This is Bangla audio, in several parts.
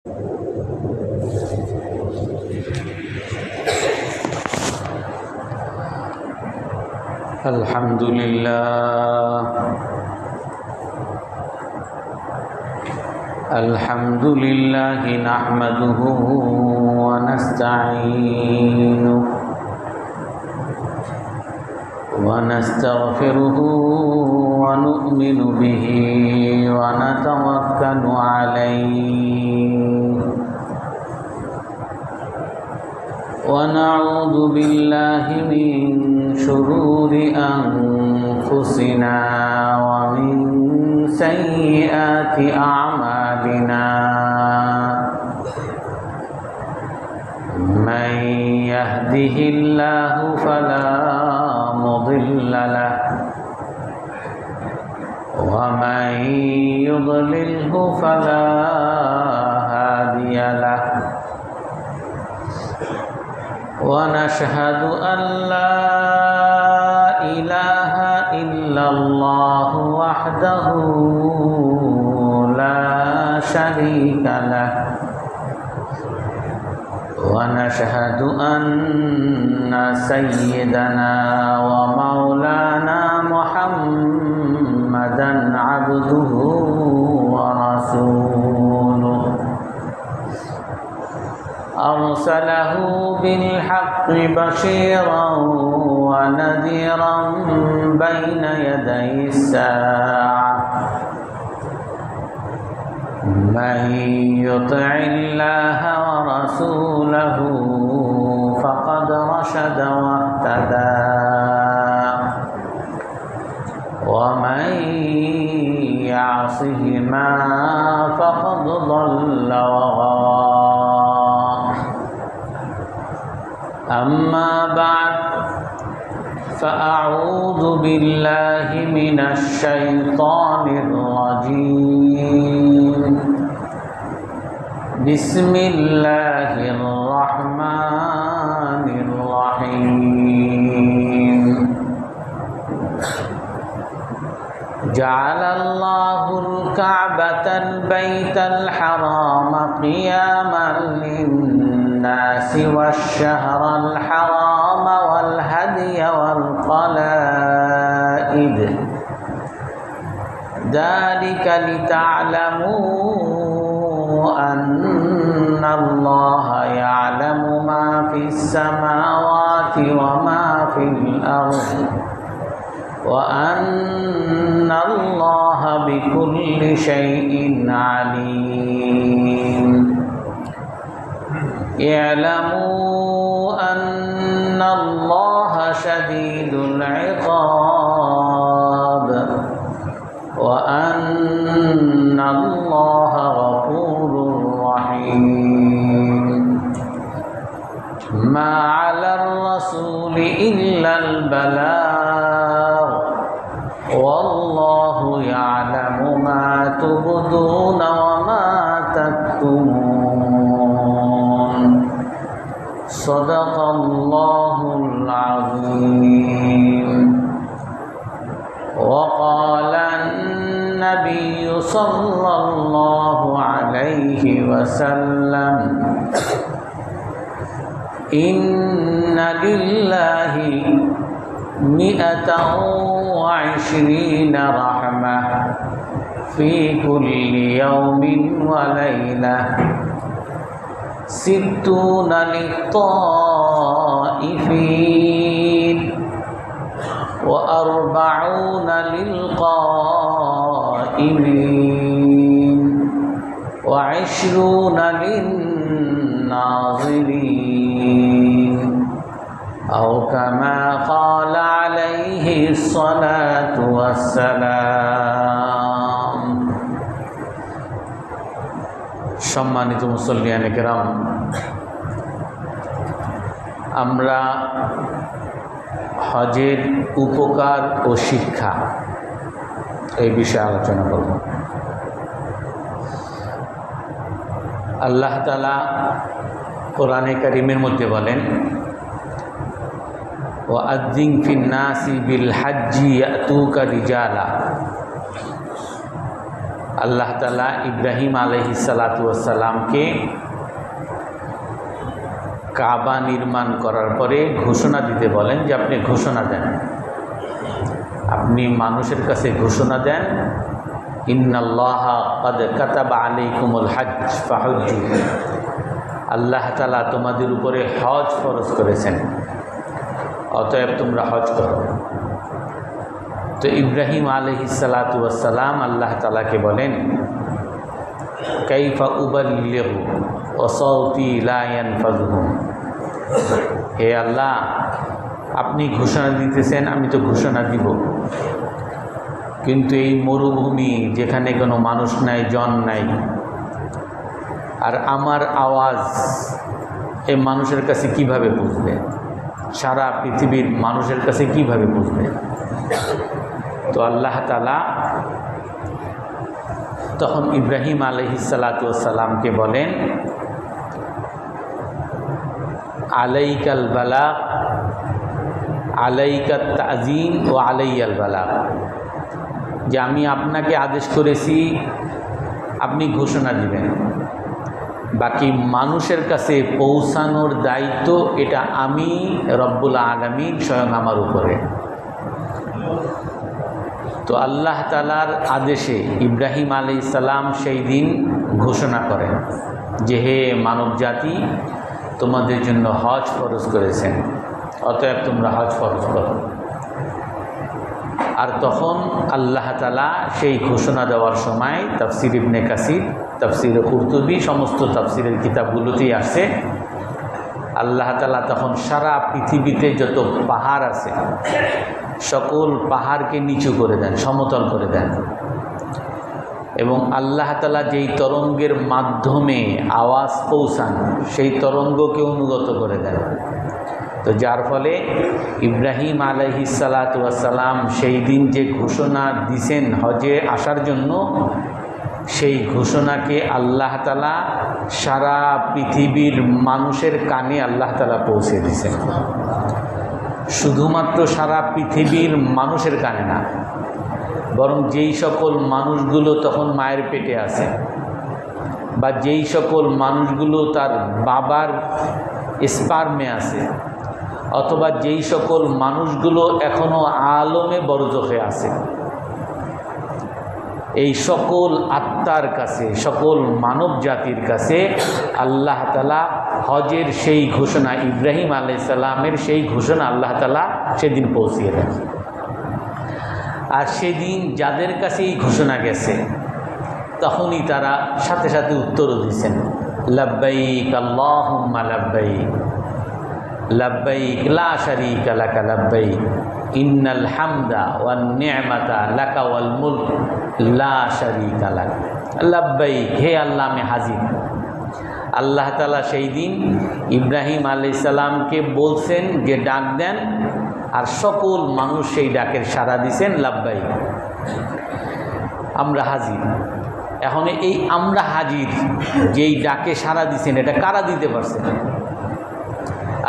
الحمد لله نحمده ونستعينه ونستغفره ونؤمن به ونتوكل عليه ونعوذ بالله من شرور أنفسنا ومن سيئات أعمالنا من يهده الله فلا مضل له ومن يضلله فلا هادي له ونشهد أن لا إله إلا الله وحده لا شريك له ونشهد أن سيدنا ومولانا محمدا عبده ورسوله أرسله بالحق بشيرا ونذيرا بين يدي الساعة من يطع الله ورسوله فقد رشد واهتدى ومن يعصهما فقد ضل وغوى أما بعد فأعوذ بالله من الشيطان الرجيم بسم الله الرحمن الرحيم جعل الله الكعبة البيت الحرام قياما للناس والشهر الحرام والهدي والقلائد ذلك لتعلموا أن الله يعلم ما في السماوات وما في الأرض وأن الله بكل شيء عليم اعلموا أن الله شديد العقاب وأن الله غفور رحيم ما على الرسول إلا البلاغ والله يعلم ما تبدون وما تكتمون صدق الله العظيم وقال النبي صلى الله عليه وسلم إن لله 120 رحمة في كل يوم وليلة 60 للطائفين و40 للقائمين و20 للناظرين أو كما قال عليه الصلاة والسلام সম্মানিত মুসল্লিয়ানে কেরাম, আমরা হজের উপকার ও শিক্ষা এই বিষয়ে আলোচনা করব। আল্লাহ তাআলা কোরআনে কারীমের মধ্যে বলেন, ওয়াআযযিন ফিন-নাসি বিল-হাজ্জি ইয়াতুকা রিজালা। আল্লাহ তাআলা ইব্রাহিম আলাইহিসসালাতু ওয়াসসালামকে কাবা নির্মাণ করার পরে ঘোষণা দিতে বলেন যে আপনি ঘোষণা দেন, আপনি মানুষের কাছে ঘোষণা দেন, ইন্নাল্লাহা ক্বাদ কাতাবা আলাইকুমুল হজ্জ ফাহুজ্জু, আল্লাহ তাআলা তোমাদের উপরে হজ ফরজ করেছেন, অতএব তোমরা হজ করো। তো ইব্রাহিম আলাইহিসসালাতু ওয়াসসালাম আল্লাহ তাআলাকে বলেন, কাইফা উবাল্লিগু ওয়া সাউতি লা ইয়ানফাযুহু, হে আল্লাহ আপনি ঘোষণা দিতেছেন, আমি তো ঘোষণা দিব, কিন্তু এই মরুভূমি যেখানে কোনো মানুষ নাই, জন নাই, আর আমার আওয়াজ এই মানুষের কাছে কিভাবে পৌঁছবে, সারা পৃথিবীর মানুষের কাছে কিভাবে পৌঁছবে? তো আল্লাহ তাআলা তখন ইব্রাহিম আলাইহিসসালাতু ওয়াসসালামকে বলেন, আলাইকাল বালাগ আলাইকাত তাযীন ও আলাইয়াল বালাগ, যে আমি আপনাকে আদেশ করেছি আপনি ঘোষণা দিবেন, বাকি মানুষের কাছে পৌঁছানোর দায়িত্ব এটা আমি রব্বুল আলামিন স্বয়ং আমার উপরে। তো আল্লাহ তাআলার আদেশে ইব্রাহিম আলাইহিস সালাম সেই দিন ঘোষণা করেন যে হে মানব জাতি, তোমাদের জন্য হজ ফরজ করেছেন, অতএব তোমরা হজ ফরজ করো। আর তখন আল্লাহ তাআলা সেই ঘোষণা দেওয়ার সময় তাফসির ইবনে কাসির, তাফসির কুরতুবী, সমস্ত তাফসিরের কিতাবগুলোতেই আসে, আল্লাহ তাআলা তখন সারা পৃথিবীতে যত পাহাড় আছে সকল পাহাড়কে নিচু করে দেন, সমতল করে দেন, এবং আল্লাহ তাআলা যেই তরঙ্গের মাধ্যমে আওয়াজ পৌঁছান সেই তরঙ্গকে অনুগত করে দেন। তো যার ফলে ইব্রাহিম আলাইহিসসালাতু ওয়াসসালাম সেই দিন যে ঘোষণা দিছেন হজে আসার জন্য, সেই ঘোষণাকে আল্লাহ তাআলা সারা পৃথিবীর মানুষের কানে আল্লাহ তাআলা পৌঁছে দিয়েছেন। শুধুমাত্র সারা পৃথিবীর মানুষের কানে না, বরং যেই সকল মানুষগুলো তখন মায়ের পেটে আছে, বা যেই সকল মানুষগুলো তার বাবার স্পার্মে আছে, অথবা যেই সকল মানুষগুলো এখনও আলমে বরজখে আছে, এই সকল আত্মার কাছে, সকল মানব জাতির কাছে আল্লাহ তাআলা হজের সেই ঘোষণা, ইব্রাহিম আলাইহিস সালামের সেই ঘোষণা আল্লাহ তাআলা সেদিন পৌঁছিয়ে দেন। আর সেদিন যাদের কাছে এই ঘোষণা গেছে তখনই তারা সাথে সাথে উত্তরও দিয়েছেন, লাব্বাইক আল্লাহুম্মা লাব্বাইক লাব্বাইক লা শারীকা লাকা লাব্বাইক ইন্নাল হামদা ওয়ান নি'মাতা লাকা ওয়াল মুলক লা শারীকা লাক লাব্বাইক, হে আল্লাহ আমি হাজির। আল্লাহ তাআলা সেই দিন ইব্রাহিম আলাইহিস সালামকে বলছেন যে ডাক দেন, আর সকল মানুষ সেই ডাকের সাড়া দিয়েছেন, লাব্বাইক আমরা হাজির। এখন এই আমরা হাজির যেই ডাকে সাড়া দিয়েছেন এটা কারা দিতে পারছেন?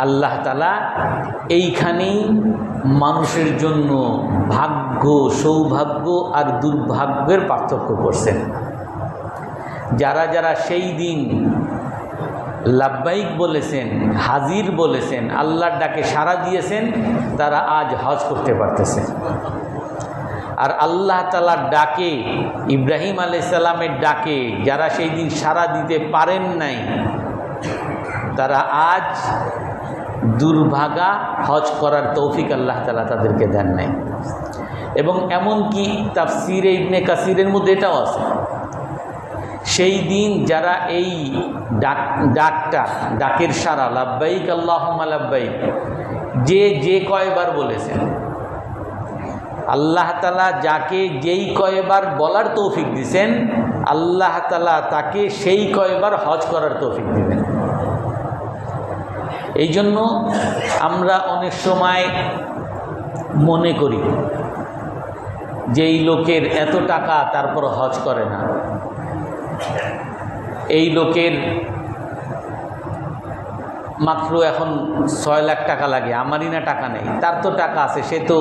আল্লাহ তাআলা এইখানেই মানুষের জন্য ভাগ্য, সৌভাগ্য আর দুর্ভাগ্যের পার্থক্য করছেন। যারা যারা সেই দিন লাব্বাইক বলেছেন, হাজির বলেছেন, আল্লাহর ডাকে সাড়া দিয়েছেন, তারা আজ হজ করতে পারতেছে। আর আল্লাহ তাআলার ডাকে, ইব্রাহিম আলাইহিস সালামের ডাকে যারা সেই দিন সাড়া দিতে পারেন নাই, তারা আজ দুর্ভাগা, হজ করার তৌফিক আল্লাহ তাআলা তাদেরকে দেন নাই। এবং এমনকি তাফসিরে ইবনে কাসিরের মধ্যে এটাও আছে, সেই দিন যারা এই ডাকের সাড়া, লাব্বাইক আল্লাহুম্মা লাব্বাইক, যে কয়বার বলেছেন, আল্লাহ তাআলা যাকে যেই কয়বার বলার তৌফিক দিয়েছেন, আল্লাহ তাআলা তাকে সেই কয়বার হজ করার তৌফিক দিবেন। এই জন্য আমরা অনেক সময় মনে করি যে এই লোকের এত টাকা তারপর হজ করে না, এই লোকের মাত্র এখন 6 লাখ টাকা লাগে, আমারই না টাকা নেই, তার তো টাকা আছে, সে তো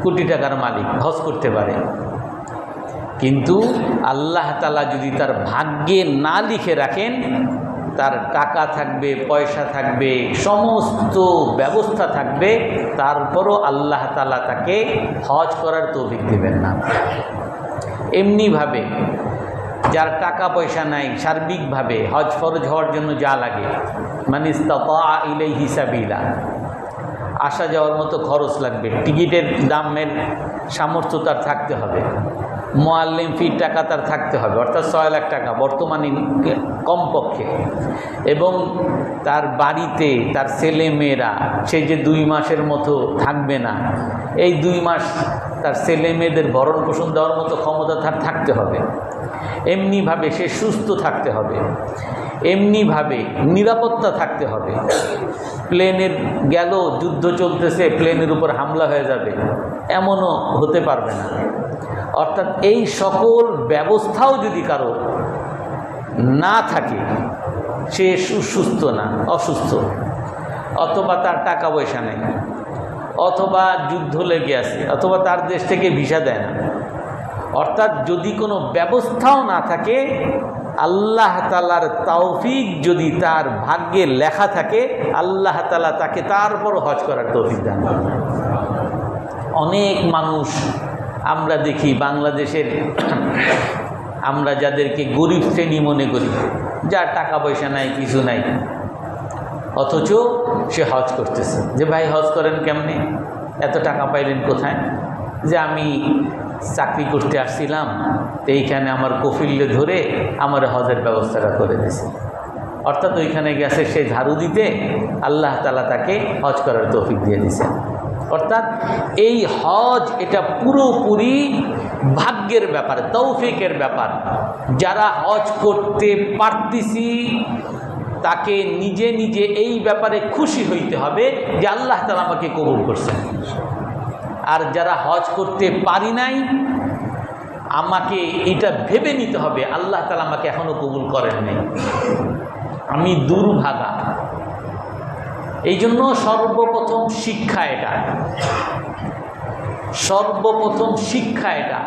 কোটি টাকার মালিক, হজ করতে পারে। কিন্তু আল্লাহ তাআলা যদি তার ভাগ্যে না লিখে রাখেন, তার টাকা থাকবে, পয়সা থাকবে, সমস্ত ব্যবস্থা থাকবে, তারপরও আল্লাহ তাআলা তাকে হজ করার তৌফিক দেবেন না। এমনিভাবে যার টাকা পয়সা নাই, সার্বিকভাবে হজ ফরজ হওয়ার জন্য যা লাগে, মান ইসতাতা ইলাইহি সাবিলা, আসা যাওয়ার মতো খরচ লাগবে, টিকিটের দামের সামর্থ্য তার থাকতে হবে, মুআল্লিম ফির টাকা তার থাকতে হবে, অর্থাৎ 6 লাখ টাকা বর্তমানে কমপক্ষে, এবং তার বাড়িতে তার ছেলে মেয়েরা, সে যে 2 মাসের মতো থাকবে না, এই 2 মাস তার ছেলে মেয়েদের ভরণ পোষণ দেওয়ার মতো ক্ষমতা তার থাকতে হবে, এমনিভাবে সে সুস্থ থাকতে হবে, এমনিভাবে নিরাপত্তা থাকতে হবে। প্লেনের গেল, যুদ্ধ চলতেছে, প্লেনের উপর হামলা হয়ে যাবে, এমনও হতে পারবে না। অর্থাৎ এই সকল ব্যবস্থাও যদি কারো না থাকে, সে সুস্থ না, অসুস্থ, অথবা তার টাকা পয়সা নেই, অথবা যুদ্ধ লেগে আছে, অথবা তার দেশ থেকে ভিসা দেয় না, অর্থাৎ যদি কোনো ব্যবস্থাও না থাকে, আল্লাহ তাআলার তৌফিক যদি তার ভাগ্যে লেখা থাকে, আল্লাহ তাআলা তাকে তারপর হজ করার তৌফিক দান করেন। অনেক মানুষ আমরা দেখি বাংলাদেশের, আমরা যাদেরকে গরিব শ্রেণী মনে করি, যার টাকা পয়সা নাই, কিছু নাই, অথচ সে হজ করতেছে। যে ভাই হজ করেন কেমনে, এত টাকা পাইলেন কোথায়? যে আমি চাকরি করতে আসছিলাম, তো এইখানে আমার কফিলে ধরে আমার হজের ব্যবস্থাটা করে দিয়েছে। অর্থাৎ ওইখানে গেছে সে ঝাড়ু দিতে, আল্লাহ তাআলা তাকে হজ করার তৌফিক দিয়ে দিয়েছেন। অর্থাৎ এই হজ এটা পুরোপুরি ভাগ্যের ব্যাপার, তৌফিকের ব্যাপার। যারা হজ করতে পারতেছি, তাকে নিজে নিজে এই ব্যাপারে খুশি হইতে হবে যে আল্লাহ তাআলা আমাকে কবুল করছেন। আর যারা হজ করতে পারি নাই, আমাকে এটা ভেবে নিতে হবে আল্লাহ তাআলা আমাকে এখনো কবুল করেন নাই, আমি দুর্ভাগা। এই জন্য সর্বপ্রথম শিক্ষা এটা, সর্বপ্রথম শিক্ষা এটা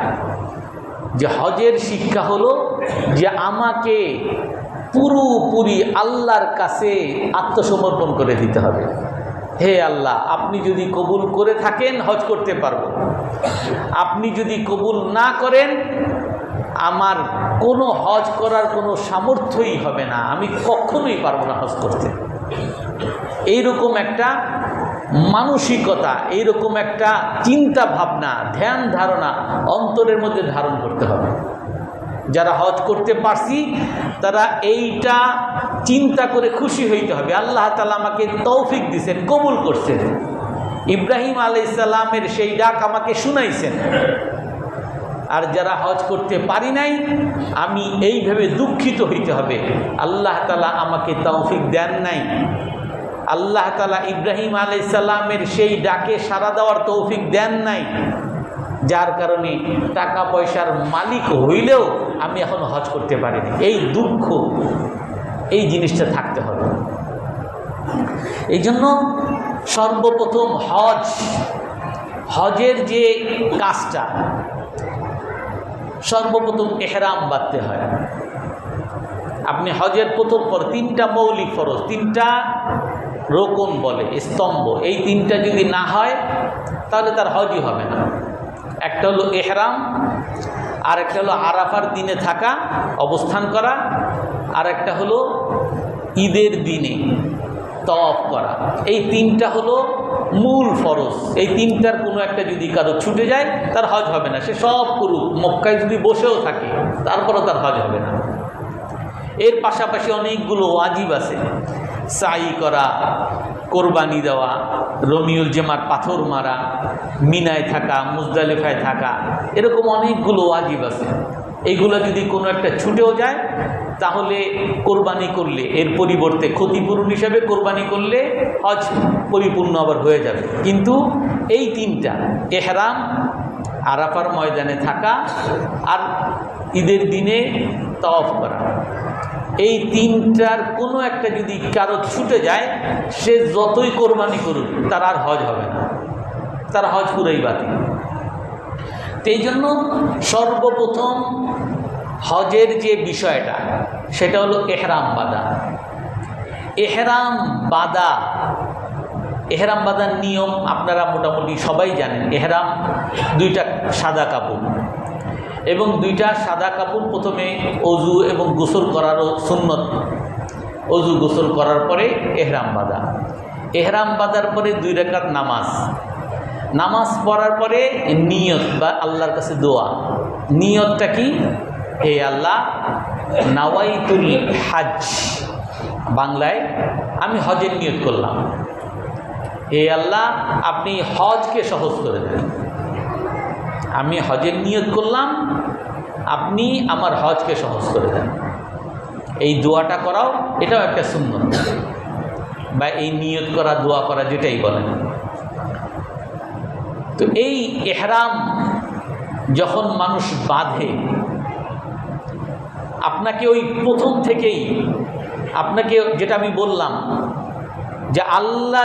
যে হজের শিক্ষা হলো যে আমাকে পুরোপুরি আল্লাহর কাছে আত্মসমর্পণ করে দিতে হবে। হে আল্লাহ, আপনি যদি কবুল করে থাকেন হজ করতে পারবো, আপনি যদি কবুল না করেন আমার কোনো হজ করার কোনো সামর্থ্যই হবে না, আমি কখনোই পারবো না হজ করতে। এইরকম একটা মানসিকতা, এইরকম একটা চিন্তা ভাবনা, ধ্যান ধারণা অন্তরের মধ্যে ধারণ করতে হবে। যারা হজ করতে পারছি তারা এইটা চিন্তা করে খুশি হইতে হবে, আল্লাহ তাআলা আমাকে তৌফিক দিয়েছেন, কবুল করছেন, ইব্রাহিম আলাইহিস সালামের সেই ডাক আমাকে শুনাইছেন। আর যারা হজ করতে পারি নাই, আমি এইভাবে দুঃখিত হইতে হবে, আল্লাহ তাআলা আমাকে তৌফিক দেন নাই, আল্লাহ তাআলা ইব্রাহিম আলাইহিস সালামের সেই ডাকে সাড়া দেওয়ার তৌফিক দেন নাই, যার কারণে টাকা পয়সার মালিক হইলেও আমি এখন হজ করতে পারিনি। এই দুঃখ, এই জিনিসটা থাকতে হবে। এই জন্য সর্বপ্রথম হজের যে কাজটা, সর্বপ্রথম ইহরাম বাঁধতে হয়। আপনি হজের প্রথম পর 3টা মৌলিক ফরজ, 3টা রোকন বলে, স্তম্ভ, এই 3টা যদি না হয় তাহলে তার হজই হবে না। একটা হলো ইহরাম, আর একটা হলো আরাফার দিনে থাকা, অবস্থান করা, আর একটা হলো ঈদের দিনে তওয়াফ করা। এই 3টা হলো মূল ফরজ। এই 3টার কোনো একটা যদি কারো ছুটে যায় তার হজ হবে না, সে সব করুক, মক্কায় যদি বসেও থাকে তারপরও তার হজ হবে না। এর পাশাপাশি অনেকগুলো ওয়াজিব আছে, সাই করা, কোরবানি দেওয়া, রমিউল জেমার পাথর মারা, মিনায় থাকা, মুজদালিফায় থাকা, এরকম অনেকগুলো ওয়াজিব আছে। এইগুলো যদি কোনো একটা ছুটেও যায় তাহলে কোরবানি করলে, এর পরিবর্তে ক্ষতিপূরণ হিসাবে কোরবানি করলে হজ পরিপূর্ণ আবার হয়ে যাবে। কিন্তু এই 3টা, ইহরাম, আরাফার ময়দানে থাকা, আর ঈদের দিনে তওয়াফ করা, এই 3টার কোনো একটা যদি কারো ছুটে যায়, সে যতই কোরবানি করুক তার আর হজ হবে না, তার হজ পুরাই বাতিল। তো এই জন্য সর্বপ্রথম হজের যে বিষয়টা সেটা হলো এহরাম বাঁধা। এহরাম বাঁধার নিয়ম আপনারা মোটামুটি সবাই জানেন। এহরাম দুইটা সাদা কাপড়, এবং দুইটা সাদা কাপড় প্রথমে অজু এবং গোসল করারও সুন্নত। অজু গোসল করার পরে এহরাম বাঁধা। এহরাম বাঁধার পরে 2 রাকাত নামাজ পড়ার পরে নিয়ত বা আল্লাহর কাছে দোয়া। নিয়তটা কি? হে আল্লাহ, নাওয়াইতুল হজ, বাংলায় আমি হজের নিয়ত করলাম। হে আল্লাহ, আপনি হজকে সহজ করে দেন। আমি হজের নিয়ত করলাম, আপনি আমার হজকে সহজ করে দেন। এই দোয়াটা করাও, এটাও একটা সুন্নত, বা এই নিয়ত করা, দোয়া করা, যেটাই বলেন। তো এই ইহরাম যখন মানুষ বাঁধে, আপনাকে ওই প্রথম থেকেই আপনাকে, যেটা আমি বললাম যে আল্লাহ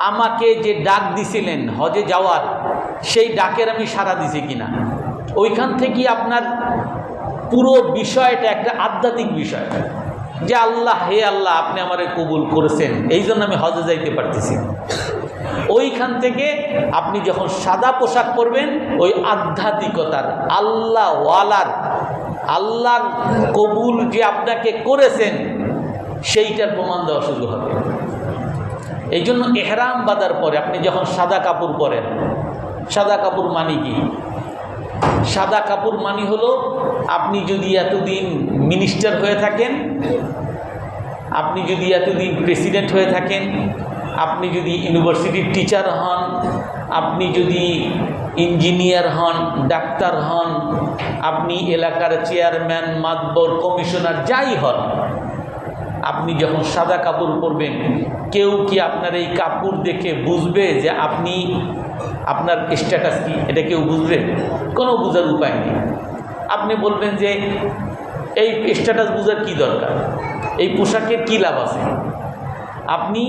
আমাকে যে ডাক দিছিলেন হজে যাওয়ার, সেই ডাকের আমি সাড়া দিছি কিনা, ওইখান থেকেই আপনার পুরো বিষয়টা একটা আধ্যাত্মিক বিষয়, যে আল্লাহ, হে আল্লাহ, আপনি আমারে কবুল করেছেন, এই জন্য আমি হজে যাইতে পারতেছি। ওইখান থেকে আপনি যখন সাদা পোশাক পরবেন, ওই আধ্যাত্মিকতার, আল্লাহর কবুল যে আপনাকে করেছেন সেইটার প্রমাণ দেওয়া শুরু হবে। এই জন্য এহরাম বাঁধার পরে আপনি যখন সাদা কাপড় পরেন, সাদা কাপড় মানে কি? সাদা কাপড় মানে হলো, আপনি যদি এতদিন মিনিস্টার হয়ে থাকেন, আপনি যদি এতদিন প্রেসিডেন্ট হয়ে থাকেন, আপনি যদি ইউনিভার্সিটির টিচার হন, আপনি যদি ইঞ্জিনিয়ার হন, ডাক্তার হন, আপনি এলাকার চেয়ারম্যান, মাতবর, কমিশনার, যাই হন, আপনি যখন সাদা কাপড় পরবেন, কেউ কি আপনার এই কাপড় দেখে বুঝবে যে আপনার স্ট্যাটাস কি? এটা কেউ বুঝবে? কোনো বোঝার উপায় নেই। আপনি বলবেন যে এই স্ট্যাটাস বোঝার কি দরকার, এই পোশাকের কি লাভ আছে? আপনি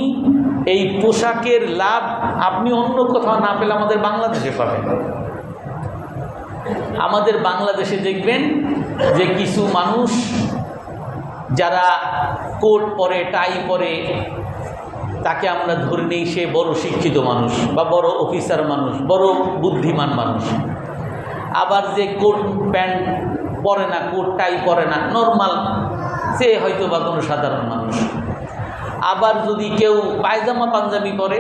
এই পোশাকের লাভ আপনি অন্য কোথাও না পেলে আমাদের বাংলাদেশে পাবেন। আমাদের বাংলাদেশে দেখবেন যে কিছু মানুষ যারা কোট পরে, টাই পরে, তাকে আমরা ধরে নেই সে বড় শিক্ষিত মানুষ বা বড় অফিসার মানুষ, বড় বুদ্ধিমান মানুষ। আবার যে কোট প্যান্ট পরে না, কোট টাই পরে না, নর্মাল, সে হয়তো বা কোনো সাধারণ মানুষ। আবার যদি কেউ পায়জামা পাঞ্জাবি পরে,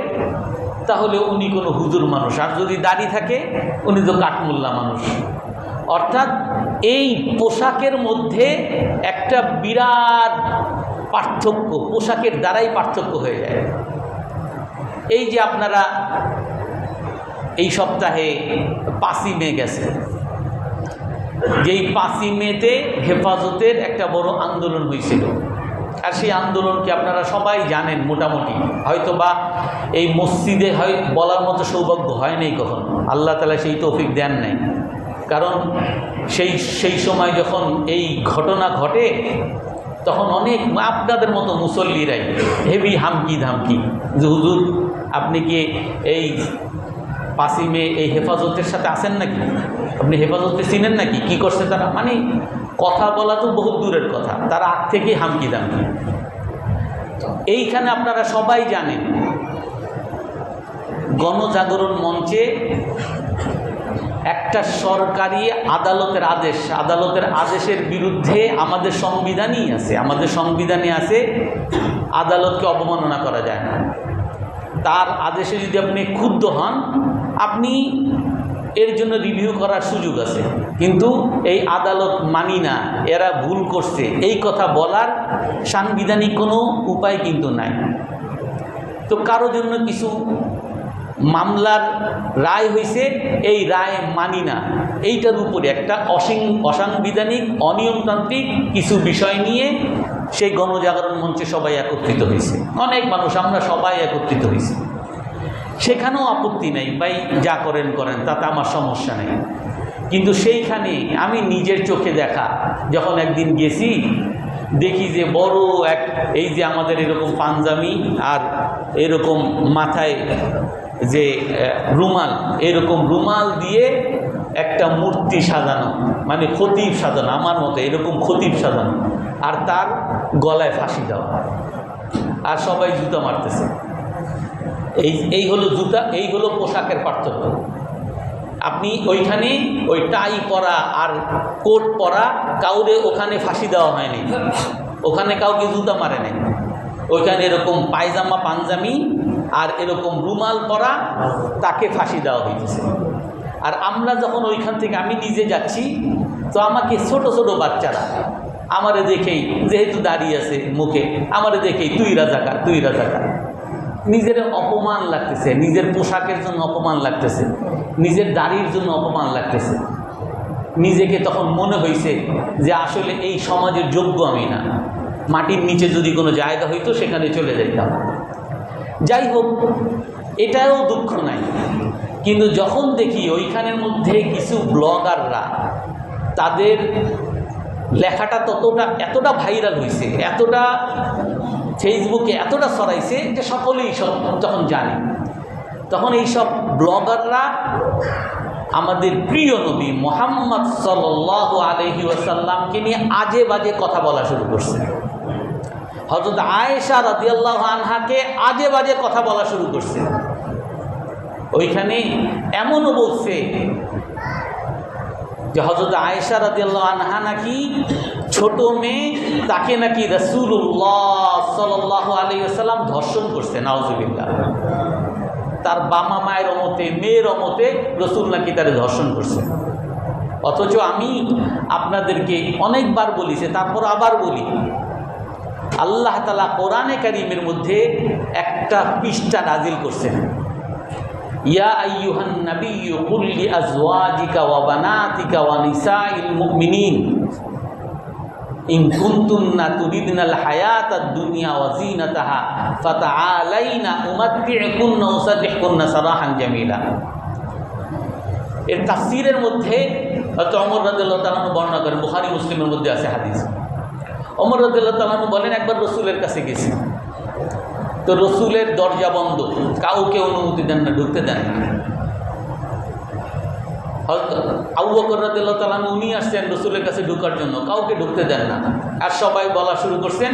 তাহলে উনি কোনো হুজুর মানুষ। আর যদি দাড়ি থাকে, উনি তো কাঠমোল্লা মানুষ। অর্থাৎ এই পোশাকের মধ্যে একটা বিরাট পার্থক্য, পোশাকের দ্বারাই পার্থক্য হয়ে যায়। এই যে আপনারা এই সপ্তাহে 5ই মে গেছে, যেই 5ই মেতে হেফাজতের একটা বড় আন্দোলন হয়েছিল। আর সেই আন্দোলনকে আপনারা সবাই জানেন মোটামুটি, হয়তো বা এই মসজিদে বলার মতো সৌভাগ্য হয় নাই কখন, আল্লাহ তাআলা সেই তৌফিক দেন নাই। কারণ সেই সময় যখন এই ঘটনা ঘটে, তখন অনেক আপনাদের মতো মুসল্লিরাই হেভি হামকি ধামকি যে হুজুর আপনি কি এই 5ই মে এই হেফাজতের সাথে আছেন নাকি, আপনি হেফাজতকে চিনেন নাকি, কি করছে তারা? মানে কথা বলা তো বহুত দূরের কথা, তারা আগ থেকেই হামকি দামকি। এইখানে আপনারা সবাই জানেন, গণজাগরণ মঞ্চে একটা সরকারি আদালতের আদেশের বিরুদ্ধে আমাদের সংবিধানে আছে আদালতকে অবমাননা করা যায় না। তার আদেশে যদি আপনি ক্ষুব্ধ হন, আপনি এর জন্য রিভিউ করার সুযোগ আছে, কিন্তু এই আদালত মানি না, এরা ভুল করছে, এই কথা বলার সাংবিধানিক কোনো উপায় কিন্তু নাই। তো কারো জন্য কিছু মামলার রায় হয়েছে, এই রায় মানি না, এইটার উপরে একটা অসাংবিধানিক অনিয়মতান্ত্রিক কিছু বিষয় নিয়ে সেই গণজাগরণ মঞ্চে সবাই একত্রিত হয়েছে। অনেক মানুষ, আমরা সবাই একত্রিত হয়েছি। সেখানেও আপত্তি নেই, ভাই যা করেন তাতে আমার সমস্যা নেই। কিন্তু সেইখানে আমি নিজের চোখে দেখা, যখন একদিন গেছি, দেখি যে বড় এই যে আমাদের এরকম পাঞ্জাবি আর এরকম মাথায় যে রুমাল, এরকম রুমাল দিয়ে একটা মূর্তি সাজানো, মানে খতিব সাজানো, আমার মতো এরকম খতিব সাজানো, আর তার গলায় ফাঁসি দেওয়া, আর সবাই জুতা মারতেছে। এই হলো জুতা, এই হলো পোশাকের পার্থক্য। আপনি ওইখানে ওই টাই পরা আর কোট পরা, কাউরে ওখানে ফাঁসি দেওয়া হয়নি, ওখানে কাউকে জুতা মারে নাই। ওইখানে এরকম পায়জামা পাঞ্জামি আর এরকম রুমাল পরা, তাকে ফাঁসি দেওয়া হইতেছে। আর আমরা যখন ওইখান থেকে, আমি নিজে যাচ্ছি, তো আমাকে ছোট ছোট বাচ্চারা আমারে দেখেই, যেহেতু দাঁড়িয়ে আছে মুখে, আমারে দেখেই তুই রাজাকার, তুই রাজাকার। নিজের অপমান লাগতেছে, নিজের পোশাকের জন্য অপমান লাগতেছে, নিজের দাড়ির জন্য অপমান লাগতেছে। নিজেকে তখন মনে হয়েছে যে আসলে এই সমাজের যোগ্য আমি না, মাটির নিচে যদি কোনো জায়গা হইতো সেখানে চলে যাইতাম। যাই হোক, এটাও দুঃখ নাই। কিন্তু যখন দেখি ওইখানের মধ্যে কিছু ব্লগাররা তাদের লেখাটা এতটা ভাইরাল হয়েছে, এতটা ফেসবুকে এতটা ছড়াইছে যে সকলেই সব যখন জানে, তখন এইসব ব্লগাররা আমাদের প্রিয় নবী মুহাম্মদ সাল্লাল্লাহু আলাইহি ওয়াসাল্লামকে নিয়ে আজে বাজে কথা বলা শুরু করছে। হযরত আয়েশা রাদিয়াল্লাহু আনহাকে আজে বাজে কথা বলা শুরু করছে। ওইখানে এমনও বলছে যে হযরত আয়েশা রাদিয়াল্লাহু আনহা নাকি ছোট মেয়ে, তাকে নাকি রাসূলুল্লাহ সাল্লাল্লাহু আলাইহি ওয়াসাল্লাম ধর্ষণ করছে। নাউজুবিল্লাহ। তার বাবা মায়ের অমতে, মেয়ের অমতে রসুল নাকি তারে ধর্ষণ করছে। অথচ আমি আপনাদেরকে অনেকবার বলিছে, তারপর আবার বলি, আল্লাহ তাআলা কোরআনে কারীমের মধ্যে একটা পৃষ্ঠা নাজিল করছেন, ইয়া আইয়ুহান নাবিয়্যু কুল লিআজওয়াজিকা ওয়া বানাতিকা ওয়া নিসাইল মুমিনিন ইন কুনতুন্না তুরিদনাল হায়াতাদ দুনিয়া ওয়া যিনাতাহা ফাতাআলাইনা উমাত্তি'কুন্না ওয়া সাররিহকুন্না সারাহান জামিলা। এর তাফসীরের মধ্যে ওমর রাদিয়াল্লাহু তাআলা বর্ণনা করেন, বুখারী মুসলিমের মধ্যে আছে হাদিস। ওমর রাদিয়াল্লাহু তাআলা বলেন, একবার রাসূলের কাছে গেছি, তো রসুলের দরজা বন্ধ, কাউকে অনুমতি দেন না, ঢুকতে দেন না। আবু বকর রাদিয়াল্লাহু তাআলা উনি আসছেন রসুলের কাছে ঢুকার জন্য, কাউকে ঢুকতে দেন না। আর সবাই বলা শুরু করছেন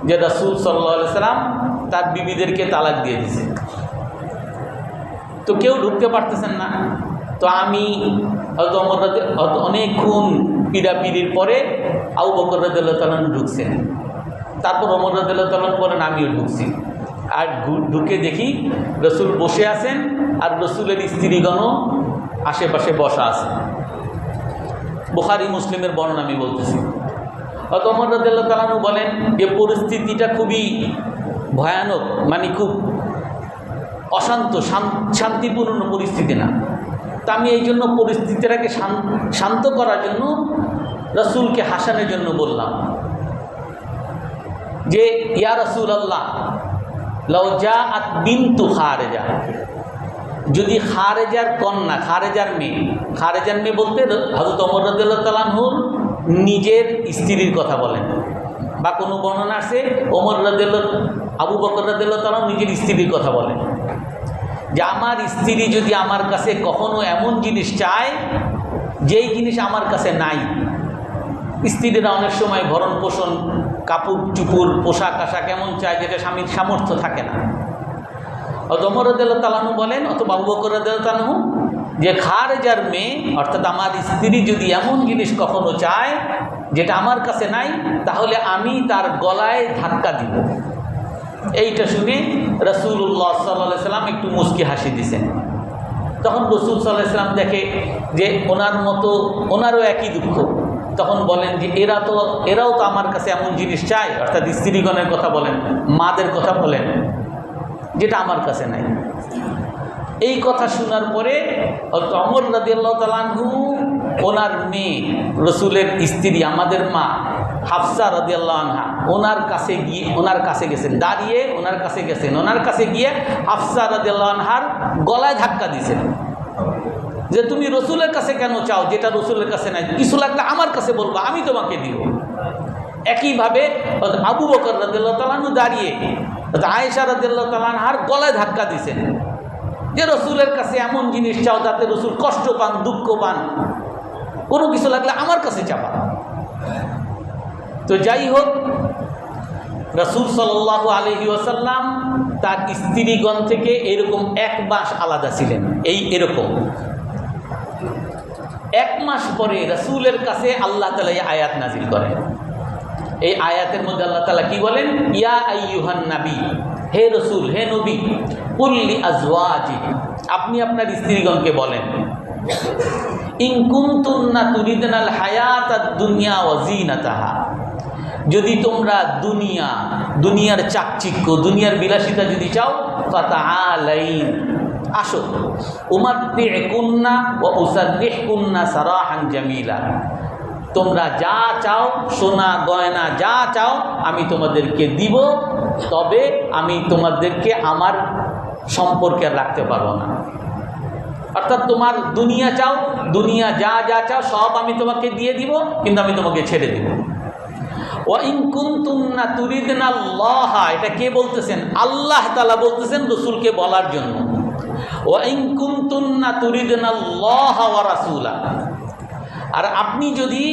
যে রাসূল সাল্লাল্লাহু আলাইহি সাল্লাম তার বিবিদেরকে তালাক দিয়ে দিয়েছে, তো কেউ ঢুকতে পারতেছেন না। তো আমি হয়তো অনেকক্ষণ পিড়াপিড়ির পরে আবু বকর রাদিয়াল্লাহু তাআলা ঢুকছেন, তারপর ওমর রাদিয়াল্লাহু তাআলা বলেন আমিও ঢুকছি। আর ঢুকে দেখি রসুল বসে আছেন আর রসুলের স্ত্রীগণও আশেপাশে বসা আছে। বুখারী মুসলিমের বর্ণনা আমি বলতেছি। ওমর রাদিয়াল্লাহু তাআলা বলেন যে পরিস্থিতিটা খুবই ভয়ানক, মানে খুব অশান্ত, শান্তিপূর্ণ পরিস্থিতি না। তা আমি এই জন্য পরিস্থিতিটাকে শান্ত করার জন্য রসুলকে হাসানোর জন্য বললাম যে ইয়া রাসূলুল্লাহ লাউ জাআত বিনতু খারেজা, যদি খারেজার কন্যা, খারেজার মেয়ে বলতে হযরত ওমর রাদিয়াল্লাহু তাআলা আনহুর নিজের স্ত্রীর কথা বলেন, বা কোনো বর্ণনা আছে ওমর রাদিয়াল্লাহু, আবু বকর রাদিয়াল্লাহু তাআলা নিজের স্ত্রীর কথা বলেন যে আমার স্ত্রী যদি আমার কাছে কখনো এমন জিনিস চায় যেই জিনিস আমার কাছে নাই। স্ত্রীরা অনেক সময় ভরণ পোষণ, কাপড় চুপুর, পোশাক আশাক এমন চায় যেটা স্বামীর সামর্থ্য থাকে না। ওমর রাদিয়াল্লাহু তাআলা বলেন, অথবা আবু বকর রাদিয়াল্লাহু তাআলা, যে খারেজার মেয়ে অর্থাৎ আমার স্ত্রী যদি এমন জিনিস কখনো চায় যেটা আমার কাছে নাই, তাহলে আমি তার গলায় ধাক্কা দিব। এইটা শুনে রাসূলুল্লাহ সাল্লাল্লাহু আলাইহি সাল্লাম একটু মুচকি হাসি দিয়েছেন। তখন রাসূল সাল্লাল্লাহু আলাইহি সাল্লাম দেখে যে ওনার মতো ওনারও একই দুঃখ, তখন বলেন যে এরাও তো আমার কাছে এমন জিনিস চায়, অর্থাৎ স্ত্রীগণের কথা বলেন, মাদের কথা বলেন, যেটা আমার কাছে নাই। এই কথা শোনার পরে ওমর রাদিয়াল্লাহু তাআলা আনহু ওনার মেয়ে, রসুলের স্ত্রী, আমাদের মা হাফসা রাদিয়াল্লাহু আনহা, ওনার কাছে গেছেন, দাঁড়িয়ে ওনার কাছে গিয়ে হাফসা রাদিয়াল্লাহু আনহার গলায় ধাক্কা দিয়েছেন যে তুমি রসুলের কাছে কেন চাও যেটা রসুলের কাছে নাই, কিছু লাগলে আমার কাছে বলবো, আমি তোমাকে দিব। একইভাবে আবু বকর রাদিয়াল্লাহু তাআলা আনহু দাঁড়িয়ে আয়েশা রাদিয়াল্লাহু তাআলা আনহার গলায় ধাক্কা দিয়েছেন। যে রসুলের কাছে এমন জিনিস চাও যাতে রসুল কষ্ট পান, দুঃখ পান, কোনো কিছু লাগলে আমার কাছে চাবা। তো যাই হোক, রাসূল সাল্লাল্লাহু আলাইহি ওয়াসাল্লাম তার স্ত্রীগণ থেকে এরকম এক মাস আলাদা ছিলেন। এরকম এক মাস পরে রাসূলের কাছে আল্লাহ তাআলা এই আয়াত নাজিল করেন। এই আয়াতের মধ্যে আল্লাহ তাআলা কি বলেন? ইয়া আইয়ুহান নবী, হে রসুল, হে নবী, কুল লি আজওয়াজি, আপনি আপনার স্ত্রীগণকে বলেন, ইন কুনতুন্না তুরিদনাল হায়াতাদ দুনিয়া ওয়া যিনাতাহা, যদি তোমরা দুনিয়ার চাকচিক্য, দুনিয়ার বিলাসিতা যদি চাও, ফাতাআলাইন, আসো, উমাত্তিউকুন্না ওয়া উসাররিহুকুন্না সারাহান জামিলা, তোমরা যা চাও, সোনা গয়না যা চাও আমি তোমাদেরকে দিব, তবে আমি তোমাদেরকে আমার সম্পর্কে রাখতে পারবো না। অর্থাৎ তোমার দুনিয়া চাও, দুনিয়া যা যা চাও সব আমি তোমাকে দিয়ে দিব, কিন্তু আমি তোমাকে ছেড়ে দিব। ওয়া ইন কুনতুন্না তুরিদনাল্লাহ, এটা কে বলতেছেন? আল্লাহ তাআলা বলতেছেন রাসূলকে বলার জন্য। ওয়া ইন কুনতুন্না তুরিদনাল্লাহ ওয়া রাসূলা, আর আপনি যদি,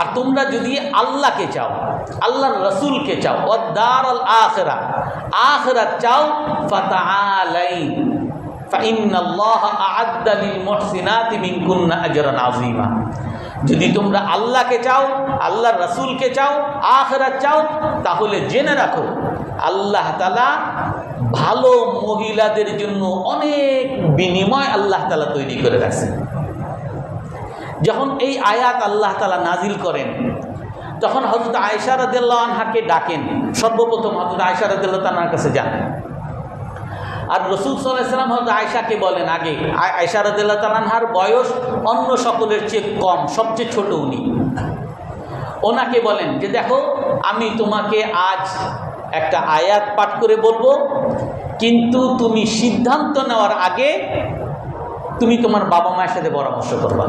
আর তোমরা যদি আল্লাহকে চাও, আল্লাহর রাসূলকে চাও, ওয়াদ দারাল আখিরা, আখিরাত চাও, ফাতাআলাইন ফাইন্নাল্লাহা আ'আদ্দা লিল মুহসিনাতি মিনকুন্না আজরান আযীমা, যদি তোমরা আল্লাহকে চাও, আল্লাহর রাসূলকে চাও, আখিরাত চাও, তাহলে জেনে রাখো আল্লাহ তাআলা ভালো মহিলাদের জন্য অনেক বিনিময় আল্লাহ তাআলা তৈরি করে রাখছেন। যখন এই আয়াত আল্লাহ তাআলা নাজিল করেন, তখন হযরত আয়েশা রাদিয়াল্লাহু আনহাকে ডাকেন। সর্বপ্রথম হযরত আয়েশা রাদিয়াল্লাহু আনহার কাছে যান, আর রাসূল সাল্লাল্লাহু আলাইহি ওয়াসাল্লাম হযরত আয়েশাকে বলেন, আগে আয়েশা রাদিয়াল্লাহু আনহার বয়স অন্য সকলের চেয়ে কম, সবচেয়ে ছোট উনি, ওনাকে বলেন যে দেখো, আমি তোমাকে আজ একটা আয়াত পাঠ করে বলবো, কিন্তু তুমি সিদ্ধান্ত নেওয়ার আগে তুমি তোমার বাবা মায়ের সাথে পরামর্শ করবা,